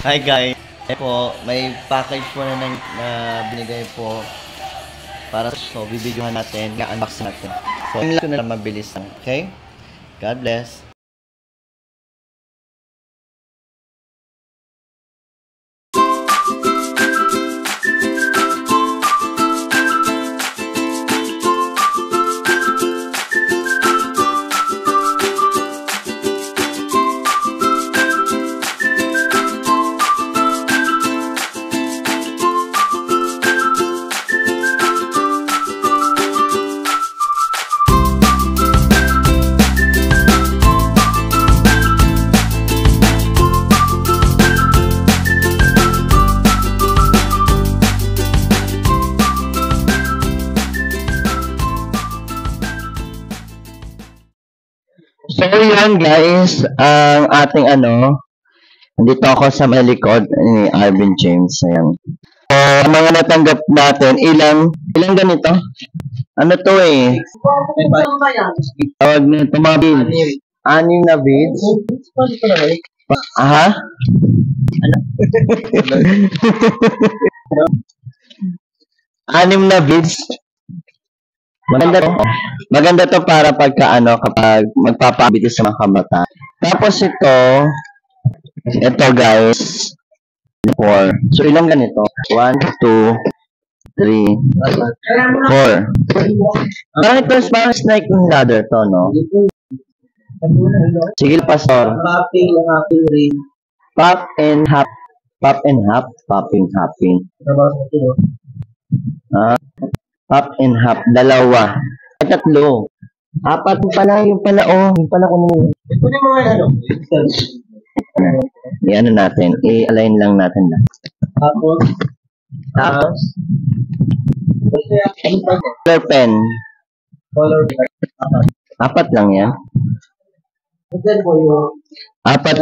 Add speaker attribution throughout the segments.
Speaker 1: Hi guys, po, may package po na binigay po para so bibidyohan natin, i-unbox natin. So, yun lang na mabilis lang, okay? God bless. So, yan guys, ang ating nandito ako sa may likod ni Arvin James. Ayan. So, ang mga natanggap natin, ilang ganito? Ano to eh? Tawag nito mga beads. 6 na beads. Aha? Anim na beads. Maganda to para kapag magpapabiti sa mga kabata. Tapos ito guys, 4. So ilang ganito? 1, 2, 3, 4. Parang ito parang snake ladder to, no? Sige, pastor. Pop and half. Pop and half. Popping. Half and half, 2. 3. 4 pala, yung pala kung ito yung mga i-ano natin, i-align lang natin lang. Tapos, color pen. 4 lang yan. 4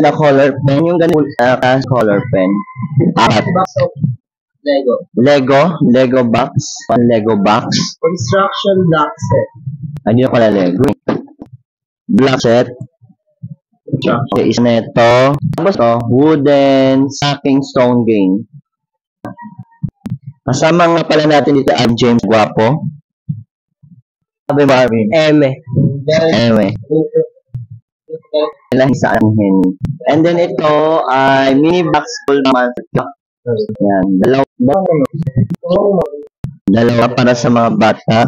Speaker 1: na color pen, yung ganun color pen. 4. Lego box. 1 Lego box.
Speaker 2: Construction block set.
Speaker 1: Ano yung pala Lego? Block set. Okay, isa na ito. Tapos wooden stacking stone game. Kasama nga pala natin dito ang James Guapo. Sabi ba Arvin?
Speaker 2: Eme.
Speaker 1: Ilang isa ang hen. And then ito ay mini box full naman. Yan, dalawa para sa mga bata.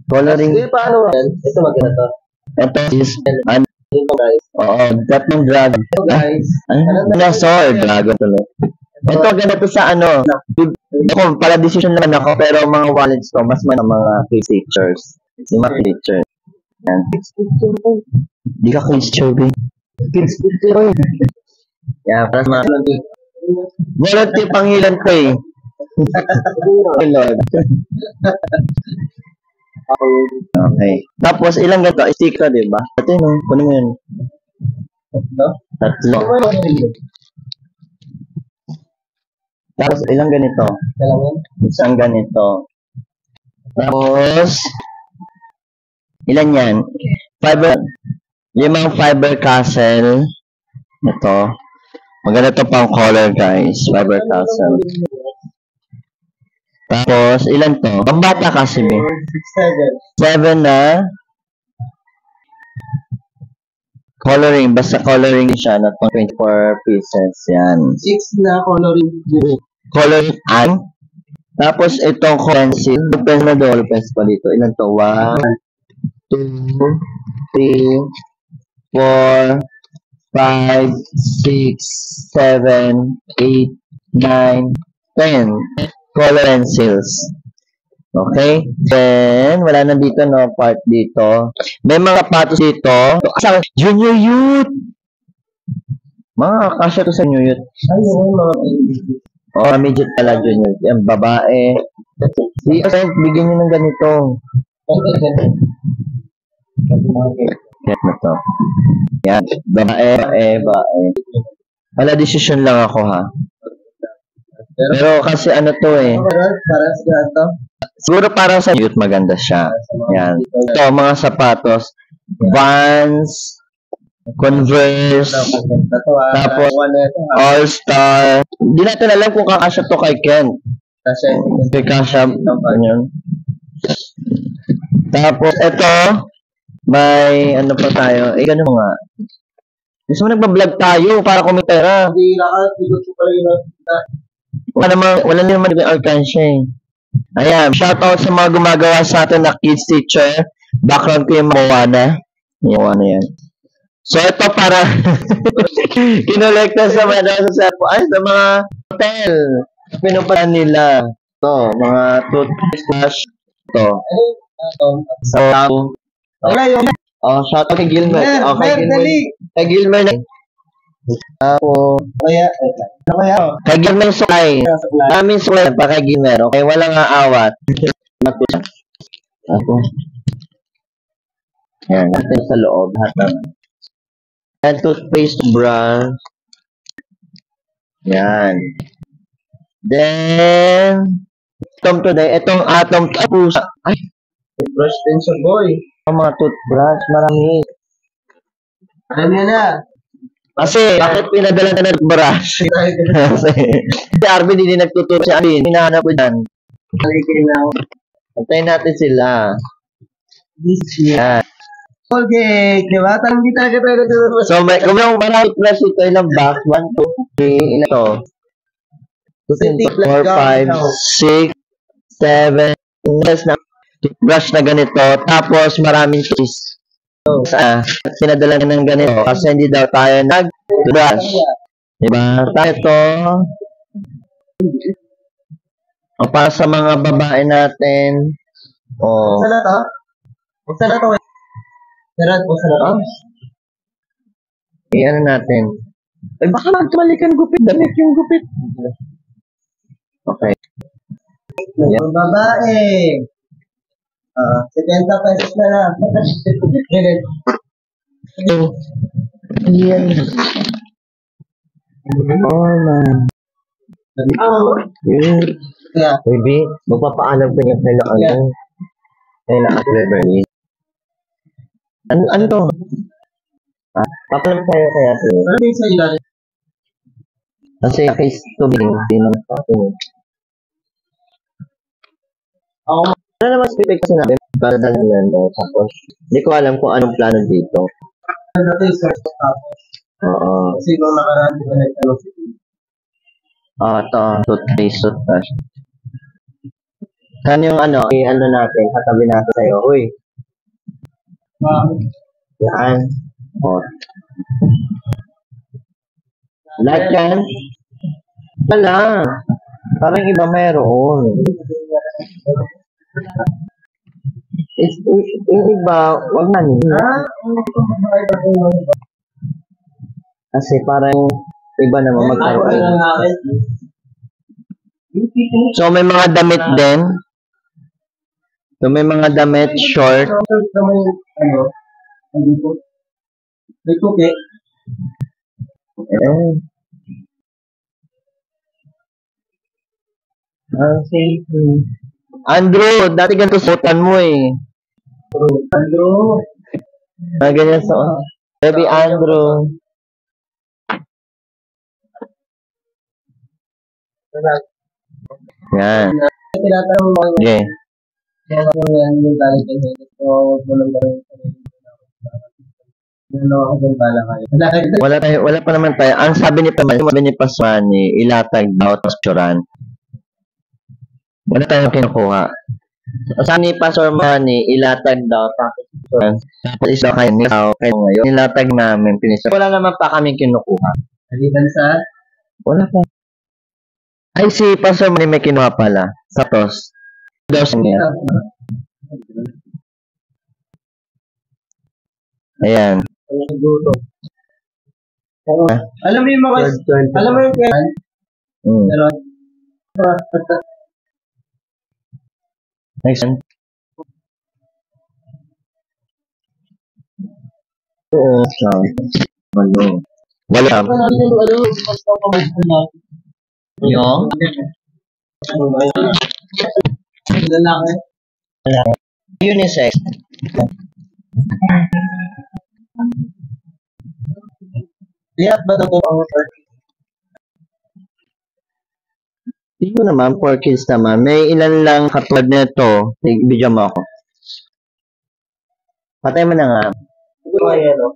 Speaker 1: Coloring.
Speaker 2: Paano yan? Ito maganda to.
Speaker 1: Ito is tatlong dragon.
Speaker 2: Guys.
Speaker 1: Sword dragon tuloy. Ito ganda to sa ako pala decision naman ako pero mga wallets to mas mga face pictures. Yung mga pictures. Yan. Di ka picture ba? Picture. Yeah, para sa mga wallet yung Panginoon ko eh. Lord. Okay. Tapos ilang ganito? Sticker, di ba? Ito yun, kunin mo yun. 3. Tapos ilang ganito? Isang ganito. Tapos ilan yan? 5 fiber castle. Ito. Maganda to pang color guys. Fiber castle. Tapos, ilan to? Pambata kasi, 7 na coloring. Basta coloring siya. Not pang 24 pieces. Yan.
Speaker 2: 6 na coloring.
Speaker 1: Coloring an. Tapos, itong pencil. Pencil na dollar pencil pa dito. Ilan to? 1, 2, 3, 4, 5, 6, 7, 8, 9, 10 color pencils. Okay? Then, wala na dito, no? Part dito. May mga patos dito. Junior youth! Mga kasya to sa junior youth. Midget pala junior youth. Yan, babae. Bigyan nyo ng ganito. Get na to. Yan. Babae. Wala decision lang ako, ha? Pero kasi to eh. Siguro para sa youth maganda siya. Yan. Ito, mga sapatos. Vans. Converse, tapos All-Star. Hindi natin alam kung kakasya to kay Ken. Kay Kasha, ganyan. Tapos, ito, may, ano pa tayo, ganun nga. Gusto mo nagbablog tayo para kumitera. Wala naman yung alkansya eh. Ayan, shoutout sa mga gumagawa sa atin na kids teacher. Background ko yung Moana. Yung Moana yan. So, ito para kinolekta sa sa mga hotel. Pinuparan nila. Ito, mga toothbrush. Ito. So, shout out kay Gilmer. Kay Gilmer na. Kay Gilmer Suklay. Maraming suklay pa kay Gilmer. Okay, walang aawat. Ako. Yan, natin sa loob. Yan, toothpaste brush. Yan. Then, itong atom pusa. Ay,
Speaker 2: Brush din siya, boy.
Speaker 1: mga toothbrush, marami.
Speaker 2: Alam niya na.
Speaker 1: Kasi, bakit pinadala na ng brush? Kasi, si Arvin hindi nagtuturo si Alin. Hinahanap ko dyan. Antayin natin sila. Yan.
Speaker 2: Okay, diba? Hindi talaga tayo nagtuturo.
Speaker 1: So, kung yung marami plus ito, ilang box? 1, 2, 3, ilan to? 2, 4, 5, 6, 7, na toothbrush na ganito. Tapos, maraming cheese. Pinadala na ng ganito kasi hindi daw tayo nag-brush. Diba? Ito, para sa mga babae natin.
Speaker 2: Buksan na to? Buksan na to. Buksan na to.
Speaker 1: Ano natin? Ay, baka magtumalikan gupit. Damit yung gupit. Okay.
Speaker 2: Yung babae. 70 pesos na lang.
Speaker 1: Yan. Oh, man.
Speaker 2: Yeah.
Speaker 1: Baby, magpapaalam ko niya kay ano. Kay Beverly. Ano to? Papalam tayo kaya to.
Speaker 2: Ano yung sa ilalim?
Speaker 1: Kasi case to be, hindi naman sa akin.
Speaker 2: Ako,
Speaker 1: Ano naman specific kasi natin para dalalan daw. Tapos, hindi ko alam kung anong plano dito.
Speaker 2: ito yung source of tapos.
Speaker 1: Oo.
Speaker 2: Kasi nung nakaraan, di ba nagtanong si
Speaker 1: Ito, toothpaste. Saan yung ano natin, katabi natin sa'yo. Uy, yan. O. Lahat yan? Wala. Parang iba mayroon. Yung iba, wag na nila. Kasi parang iba naman magkaroon. So, may mga damit din. So, may mga damit, short.
Speaker 2: May tuki.
Speaker 1: Andrew, dati ganito suotan mo eh.
Speaker 2: Andrew.
Speaker 1: Ganyan sa Baby Andrew. Yan.
Speaker 2: Tinatanong mo
Speaker 1: Okay.
Speaker 2: kaya kung yan yung galing kayo. So, huwag mo lang gawin. Ano ako dyan pala kayo.
Speaker 1: Wala pa naman tayo. Ang sabi ni Pasmani, ilatag daw tapos tsuran. Wala tayong kinukuha. Sabi ni Pastor Manny, ilatag daw tapos tsuran. Tapos isa kayo ngayon. Ilatag namin, pinisa. Wala naman pa kami kinukuha.
Speaker 2: Haliban sa?
Speaker 1: Wala pa. Ay, si Pastor Manny may kinuha pala. Sa tos. Daw siya niya. Ayan.
Speaker 2: Alam mo yung mga, alam mo yung kaya? Pero,
Speaker 1: next one. Oo. Wala. Yung?
Speaker 2: lalaki.
Speaker 1: Unisex.
Speaker 2: Lahat ba ito ang
Speaker 1: Hindi ko naman, 4 kills naman. May ilan lang katulad nito. Video mo ako. Patay mo na nga.
Speaker 2: Siguro nga yan, no?